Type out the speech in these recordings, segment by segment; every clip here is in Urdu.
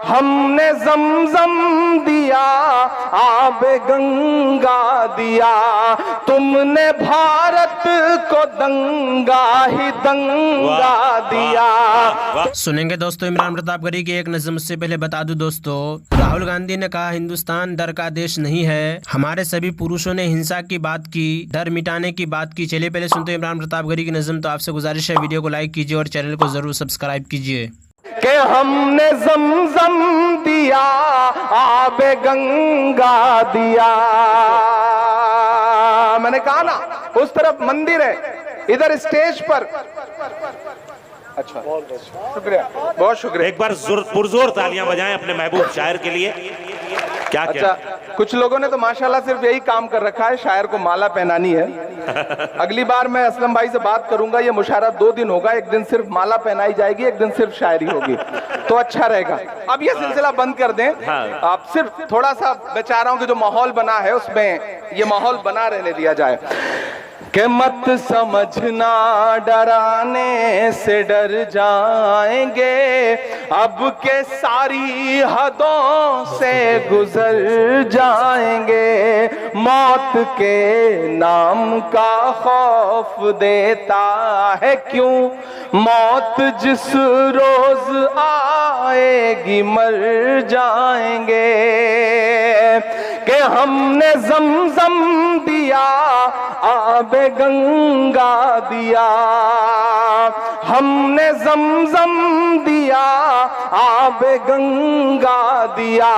ہم نے زمزم دیا آب گنگا دیا، تم نے بھارت کو دنگا ہی دنگا دیا۔ سنیں گے دوستو عمران پرتاپ گڑھی کی ایک نظم۔ اس سے پہلے بتا دوں دوستو، راہل گاندھی نے کہا ہندوستان ڈر کا دیش نہیں ہے، ہمارے سبھی پروشوں نے ہنسا کی بات کی، ڈر مٹانے کی بات کی۔ چلیے پہلے سنتے ہیں عمران پرتاپ گڑھی کی نظم۔ تو آپ سے گزارش ہے ویڈیو کو لائک کیجیے اور چینل کو ضرور سبسکرائب کیجیے۔ کہ ہم نے زمزم دیا آب گنگا دیا، میں نے کہا نا اس طرف مندر ہے، ادھر اسٹیج پر۔ اچھا شکریہ، بہت شکریہ۔ ایک بار پرزور تالیاں بجائیں اپنے محبوب شاعر کے لیے۔ کیا اچھا، کچھ لوگوں نے تو ماشاءاللہ صرف یہی کام کر رکھا ہے، شاعر کو مالا پہنانی ہے۔ اگلی بار میں اسلم بھائی سے بات کروں گا، یہ مشاعرہ 2 دن ہوگا، ایک دن صرف مالا پہنائی جائے گی، ایک دن صرف شاعری ہوگی، تو اچھا رہے گا۔ اب یہ سلسلہ بند کر دیں، آپ صرف تھوڑا سا بیچاروں کے جو ماحول بنا ہے اس میں یہ ماحول بنا رہنے دیا جائے۔ کہ مت سمجھنا ڈرانے سے ڈر جائیں گے، اب کے ساری حدوں سے گزر جائیں گے، موت کے نام کا خوف دیتا ہے کیوں، موت جس روز آئے گی مر جائیں گے۔ کہ ہم نے زمزم دیا آب گنگا دیا، ہم نے زمزم دیا آب گنگا دیا،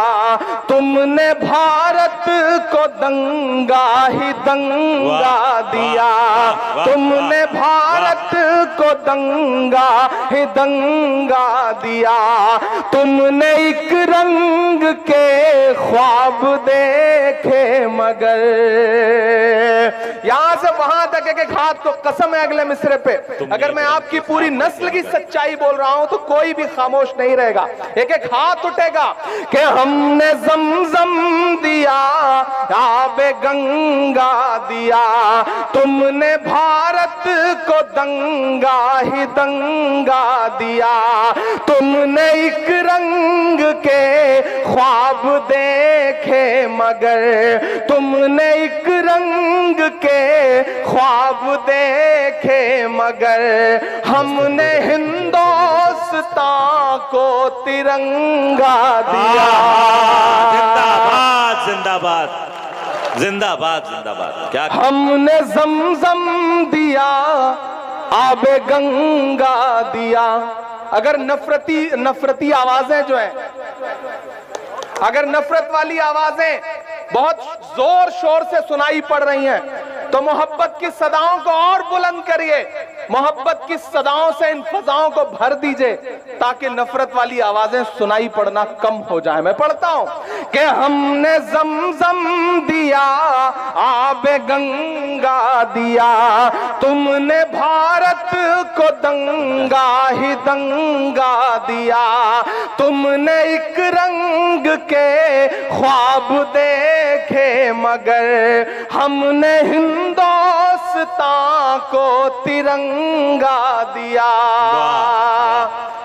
تم نے بھارت کو دنگا ہی دنگا دیا، تم نے بھارت کو دنگا ہی دنگا دیا، تم نے ایک رنگ کے خواب دیکھے مگر، یہاں سے وہاں تک ایک ہاتھ تو قسم ہے اگلے مصرے پہ، اگر میں آپ کی پوری نسل کی سچائی بول رہا ہوں تو کوئی بھی خاموش نہیں رہے گا، ایک ایک ہاتھ اٹھے گا۔ کہ ہم نے زمزم دیا آب گنگا دیا، تم نے بھارت کو دنگا ہی دنگا دیا، تم نے ایک رنگ کے خواب دیکھے مگر، تم نے ایک رنگ کے خواب دیکھے مگر، ہم نے ہندوستان کو ترنگا دیا۔ زندہ باد زندہ باد زندہ باد زندہ باد۔ کیا ہم نے زمزم دیا آب گنگا دیا۔ اگر نفرتی آوازیں جو ہیں، اگر نفرت والی آوازیں بہت زور شور سے سنائی پڑ رہی ہیں تو محبت کی صداؤں کو اور بلند کریے، محبت کی صداؤں سے ان فضاؤں کو بھر دیجئے تاکہ نفرت والی آوازیں سنائی پڑنا کم ہو جائیں۔ میں پڑھتا ہوں کہ ہم نے زمزم دیا آب گنگا دیا، تم نے بھارت کو دنگا ہی دنگا دیا، تم نے ایک رنگ کے خواب دیکھے مگر، ہم نے ہندوستان کو ترنگا دیا۔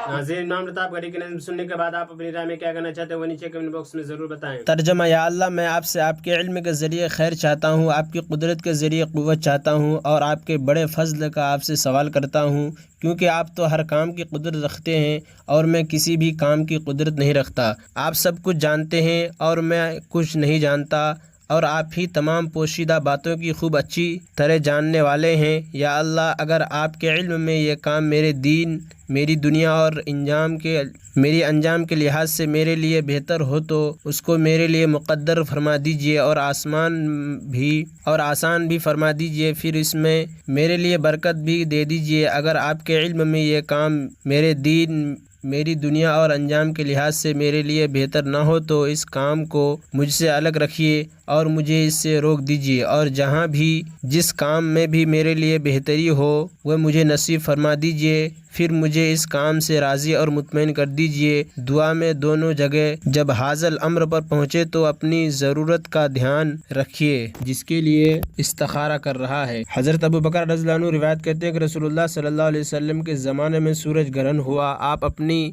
ناظرین عمران پرتاپ گڑھی کی نظم سننے کے بعد آپ اپنی رائے میں کیا کہنا چاہتے ہیں وہ نیچے کمنٹ باکس میں ضرور بتائیں۔ ترجمہ: یا اللہ، میں آپ سے آپ کے علم کے ذریعے خیر چاہتا ہوں، آپ کی قدرت کے ذریعے قوت چاہتا ہوں اور آپ کے بڑے فضل کا آپ سے سوال کرتا ہوں، کیونکہ آپ تو ہر کام کی قدرت رکھتے ہیں اور میں کسی بھی کام کی قدرت نہیں رکھتا۔ آپ سب کچھ جانتے ہیں اور میں کچھ نہیں جانتا، اور آپ ہی تمام پوشیدہ باتوں کی خوب اچھی طرح جاننے والے ہیں۔ یا اللہ، اگر آپ کے علم میں یہ کام میرے دین، میری دنیا اور میری انجام کے لحاظ سے میرے لیے بہتر ہو تو اس کو میرے لیے مقدر فرما دیجئے اور آسان بھی فرما دیجئے، پھر اس میں میرے لیے برکت بھی دے دیجئے۔ اگر آپ کے علم میں یہ کام میرے دین، میری دنیا اور انجام کے لحاظ سے میرے لیے بہتر نہ ہو تو اس کام کو مجھ سے الگ رکھیے اور مجھے اس سے روک دیجیے، اور جہاں بھی جس کام میں بھی میرے لیے بہتری ہو وہ مجھے نصیب فرما دیجیے، پھر مجھے اس کام سے راضی اور مطمئن کر دیجیے۔ دعا میں دونوں جگہ جب حاصل امر پر پہنچے تو اپنی ضرورت کا دھیان رکھیے جس کے لیے استخارہ کر رہا ہے۔ حضرت ابوبکر رضی اللہ عنہ روایت کرتے ہیں کہ رسول اللہ صلی اللہ علیہ وسلم کے زمانے میں سورج گرہن ہوا، آپ اپنی